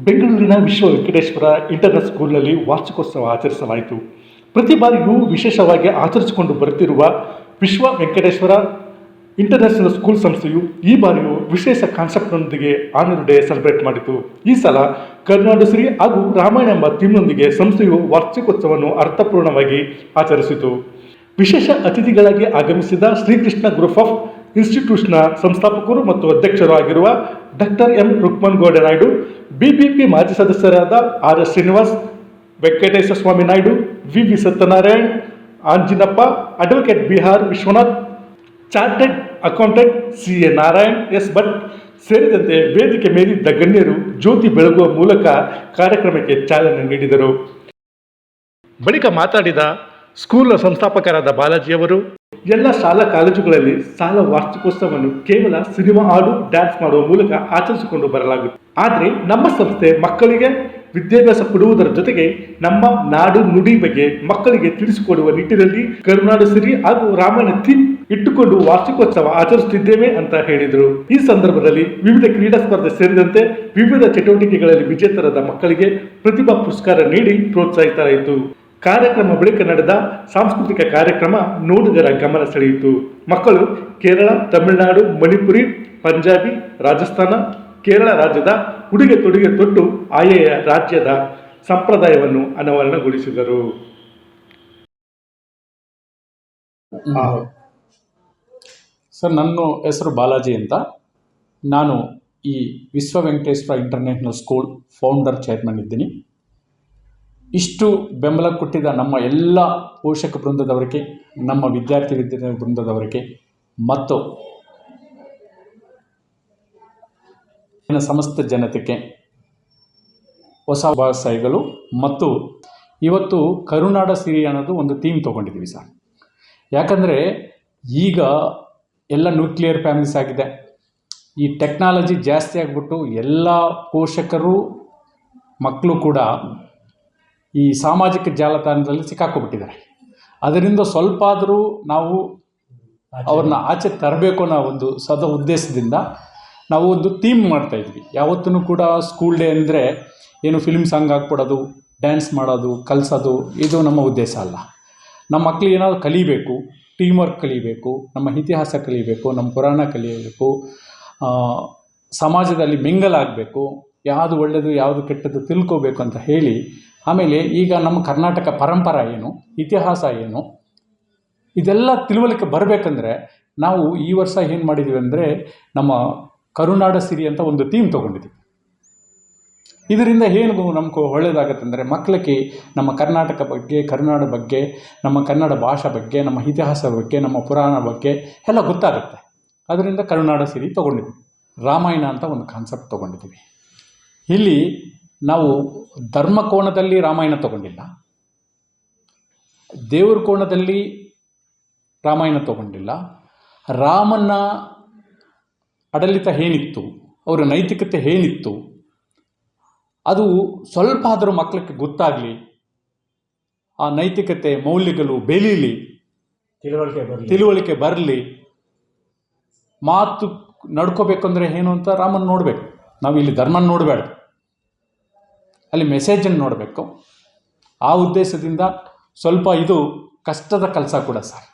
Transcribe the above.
ಬೆಂಗಳೂರಿನ ವಿಶ್ವ ವೆಂಕಟೇಶ್ವರ ಇಂಟರ್ನೆಟ್ ಸ್ಕೂಲ್ನಲ್ಲಿ ವಾರ್ಷಿಕೋತ್ಸವ ಆಚರಿಸಲಾಯಿತು. ಪ್ರತಿ ಬಾರಿಯೂ ವಿಶೇಷವಾಗಿ ಆಚರಿಸಿಕೊಂಡು ಬರುತ್ತಿರುವ ವಿಶ್ವ ವೆಂಕಟೇಶ್ವರ ಇಂಟರ್ನ್ಯಾಷನಲ್ ಸ್ಕೂಲ್ ಸಂಸ್ಥೆಯು ಈ ಬಾರಿಯೂ ವಿಶೇಷ ಕಾನ್ಸೆಪ್ಟ್ನೊಂದಿಗೆ ಆನ್ಯುವಲ್ ಡೇ ಸೆಲೆಬ್ರೇಟ್ ಮಾಡಿತು. ಈ ಸಲ ಕರುನಾಡು ಶ್ರೀ ಹಾಗೂ ರಾಮಾಯಣ ಎಂಬ ಥೀಮ್ನೊಂದಿಗೆ ಸಂಸ್ಥೆಯು ವಾರ್ಷಿಕೋತ್ಸವವನ್ನು ಅರ್ಥಪೂರ್ಣವಾಗಿ ಆಚರಿಸಿತು. ವಿಶೇಷ ಅತಿಥಿಗಳಾಗಿ ಆಗಮಿಸಿದ ಶ್ರೀಕೃಷ್ಣ ಗ್ರೂಪ್ ಆಫ್ ಇನ್ಸ್ಟಿಟ್ಯೂಟ್ಸ್ನ ಸಂಸ್ಥಾಪಕರು ಮತ್ತು ಅಧ್ಯಕ್ಷರು ಆಗಿರುವ doctor M Rukmangowda Naidu, BBP ಮಾಜಿ ಸದಸ್ಯರಾದ R S Srinivas, Venkatesha Swamy Naidu, V Satyanarayan, Anjinappa, advocate Bihar Vishwanath, chartered accountant CA. Narayan, S Bhat ಸೇರಿದಂತೆ ವೇದಿಕೆ ಮೇಲಿದ್ದ ಗಣ್ಯರು ಜ್ಯೋತಿ ಬೆಳಗುವ ಮೂಲಕ ಕಾರ್ಯಕ್ರಮಕ್ಕೆ ಚಾಲನೆ ನೀಡಿದರು. ಬಳಿಕ ಮಾತಾಡಿದ ಸ್ಕೂಲ್ನ ಸಂಸ್ಥಾಪಕರಾದ ಬಾಲಾಜಿಯವರು, ಎಲ್ಲ ಶಾಲಾ ಕಾಲೇಜುಗಳಲ್ಲಿ ಶಾಲಾ ವಾರ್ಷಿಕೋತ್ಸವವನ್ನು ಕೇವಲ ಸಿನಿಮಾ ಹಾಡು, ಡ್ಯಾನ್ಸ್ ಮಾಡುವ ಮೂಲಕ ಆಚರಿಸಿಕೊಂಡು ಬರಲಾಗುತ್ತೆ. ಆದರೆ ನಮ್ಮ ಸಂಸ್ಥೆ ಮಕ್ಕಳಿಗೆ ವಿದ್ಯಾಭ್ಯಾಸ ಕೊಡುವುದರ ಜೊತೆಗೆ ನಮ್ಮ ನಾಡು ನುಡಿ ಬಗ್ಗೆ ಮಕ್ಕಳಿಗೆ ತಿಳಿಸಿಕೊಡುವ ನಿಟ್ಟಿನಲ್ಲಿ ಕರುನಾಡು ಶ್ರೀ ಹಾಗೂ ರಾಮಾಯಣ ಥೀಮ್ ಇಟ್ಟುಕೊಂಡು ವಾರ್ಷಿಕೋತ್ಸವ ಆಚರಿಸುತ್ತಿದ್ದೇವೆ ಅಂತ ಹೇಳಿದರು. ಈ ಸಂದರ್ಭದಲ್ಲಿ ವಿವಿಧ ಕ್ರೀಡಾ ಸ್ಪರ್ಧೆ ಸೇರಿದಂತೆ ವಿವಿಧ ಚಟುವಟಿಕೆಗಳಲ್ಲಿ ವಿಜೇತರಾದ ಮಕ್ಕಳಿಗೆ ಪ್ರತಿಭಾ ಪುರಸ್ಕಾರ ನೀಡಿ ಪ್ರೋತ್ಸಾಹಿಸಲಾಯಿತು. ಕಾರ್ಯಕ್ರಮ ಬಳಿಕ ನಡೆದ ಸಾಂಸ್ಕೃತಿಕ ಕಾರ್ಯಕ್ರಮ ನೋಡುಗರ ಗಮನ ಸೆಳೆಯಿತು. ಮಕ್ಕಳು ಕೇರಳ, ತಮಿಳುನಾಡು, ಮಣಿಪುರಿ, ಪಂಜಾಬಿ, ರಾಜಸ್ಥಾನ, ಕೇರಳ ರಾಜ್ಯದ ಉಡುಗೆ ತೊಡುಗೆ ತೊಟ್ಟು ಆಯಾ ರಾಜ್ಯದ ಸಂಪ್ರದಾಯವನ್ನು ಅನಾವರಣಗೊಳಿಸಿದರು. ಸರ್, ನನ್ನ ಹೆಸರು ಬಾಲಾಜಿ ಅಂತ. ನಾನು ಈ ವಿಶ್ವ Venkateshwara international school founder chairman ಇದ್ದೀನಿ. ಇಷ್ಟು ಬೆಂಬಲ ಕೊಟ್ಟಿದ್ದ ನಮ್ಮ ಎಲ್ಲ ಪೋಷಕ ವೃಂದದವರಿಗೆ, ನಮ್ಮ ವಿದ್ಯಾರ್ಥಿ ವೃಂದದವರಿಗೆ ಮತ್ತು ಸಮಸ್ತ ಜನತೆಗೆ ಹೊಸ ಶುಭಾಶಯಗಳು. ಮತ್ತು ಇವತ್ತು ಕರುನಾಡ ಸಿರಿ ಅನ್ನೋದು ಒಂದು ಥೀಮ್ ತೊಗೊಂಡಿದ್ದೀವಿ ಸರ್. ಯಾಕಂದರೆ ಈಗ ಎಲ್ಲ ನ್ಯೂಕ್ಲಿಯರ್ ಫ್ಯಾಮಿಲೀಸ್ ಆಗಿದೆ. ಈ ಟೆಕ್ನಾಲಜಿ ಜಾಸ್ತಿ ಆಗಿಬಿಟ್ಟು ಎಲ್ಲ ಪೋಷಕರು ಮಕ್ಕಳು ಕೂಡ ಈ ಸಾಮಾಜಿಕ ಜಾಲತಾಣದಲ್ಲಿ ಸಿಕ್ಕಾಕೊಬಿಟ್ಟಿದ್ದಾರೆ. ಅದರಿಂದ ಸ್ವಲ್ಪ ಆದರೂ ನಾವು ಅವ್ರನ್ನ ಆಚೆ ತರಬೇಕು ಅನ್ನೋ ಒಂದು ಉದ್ದೇಶದಿಂದ ನಾವು ಒಂದು ಥೀಮ್ ಮಾಡ್ತಾಯಿದ್ವಿ. ಯಾವತ್ತೂ ಕೂಡ ಸ್ಕೂಲ್ ಡೇ ಅಂದರೆ ಏನು ಫಿಲ್ಮ್ ಸಾಂಗ್ ಹಾಕ್ಬಿಡೋದು, ಡ್ಯಾನ್ಸ್ ಮಾಡೋದು, ಕಲಿಸೋದು, ಇದು ನಮ್ಮ ಉದ್ದೇಶ ಅಲ್ಲ. ನಮ್ಮ ಮಕ್ಕಳು ಏನಾದರೂ ಕಲಿಬೇಕು, ಟೀಮ್ ವರ್ಕ್ ಕಲಿಬೇಕು, ನಮ್ಮ ಇತಿಹಾಸ ಕಲಿಬೇಕು, ನಮ್ಮ ಪುರಾಣ ಕಲಿಯಬೇಕು, ಸಮಾಜದಲ್ಲಿ ಮಿಂಗಲಾಗಬೇಕು, ಯಾವುದು ಒಳ್ಳೆಯದು ಯಾವುದು ಕೆಟ್ಟದ್ದು ತಿಳ್ಕೋಬೇಕು ಅಂತ ಹೇಳಿ, ಆಮೇಲೆ ಈಗ ನಮ್ಮ ಕರ್ನಾಟಕ ಪರಂಪರೆ ಏನು, ಇತಿಹಾಸ ಏನು, ಇದೆಲ್ಲ ತಿಳುವಳಿಕೆ ಬರಬೇಕಂದ್ರೆ ನಾವು ಈ ವರ್ಷ ಏನು ಮಾಡಿದ್ದೀವಿ ಅಂದರೆ ನಮ್ಮ ಕರುನಾಡ ಸಿರಿ ಅಂತ ಒಂದು ಥೀಮ್ ತೊಗೊಂಡಿದ್ದೀವಿ. ಇದರಿಂದ ಏನು ನಮ್ಗೆ ಒಳ್ಳೆಯದಾಗತ್ತಂದರೆ ಮಕ್ಕಳಿಗೆ ನಮ್ಮ ಕರ್ನಾಟಕ ಬಗ್ಗೆ, ಕರುನಾಡ ಬಗ್ಗೆ, ನಮ್ಮ ಕನ್ನಡ ಭಾಷೆ ಬಗ್ಗೆ, ನಮ್ಮ ಇತಿಹಾಸ ಬಗ್ಗೆ, ನಮ್ಮ ಪುರಾಣ ಬಗ್ಗೆ ಎಲ್ಲ ಗೊತ್ತಾಗುತ್ತೆ. ಅದರಿಂದ ಕರುನಾಡ ಸಿರಿ ತೊಗೊಂಡಿದ್ವಿ. ರಾಮಾಯಣ ಅಂತ ಒಂದು ಕಾನ್ಸೆಪ್ಟ್ ತೊಗೊಂಡಿದ್ದೀವಿ. ಇಲ್ಲಿ ನಾವು ಧರ್ಮ ಕೋಣದಲ್ಲಿ ರಾಮಾಯಣ ತೊಗೊಂಡಿಲ್ಲ, ದೇವ್ರ ಕೋಣದಲ್ಲಿ ರಾಮಾಯಣ ತೊಗೊಂಡಿಲ್ಲ. ರಾಮನ ಆಡಳಿತ ಏನಿತ್ತು, ಅವರ ನೈತಿಕತೆ ಏನಿತ್ತು, ಅದು ಸ್ವಲ್ಪ ಆದರೂ ಮಕ್ಕಳಿಗೆ ಗೊತ್ತಾಗಲಿ, ಆ ನೈತಿಕತೆ ಮೌಲ್ಯಗಳು ಬೆಳೀಲಿ, ತಿಳುವಳಿಕೆ ಬರಲಿ. ಮಾತು ನಡ್ಕೋಬೇಕಂದ್ರೆ ಏನು ಅಂತ ರಾಮನ ನೋಡಬೇಕು. ನಾವು ಇಲ್ಲಿ ಧರ್ಮನ ನೋಡಬೇಡ, ಅಲ್ಲಿ ಮೆಸೇಜನ್ನು ನೋಡಬೇಕು. ಆ ಉದ್ದೇಶದಿಂದ ಸ್ವಲ್ಪ ಇದು ಕಷ್ಟದ ಕೆಲಸ ಕೂಡ ಸರ್.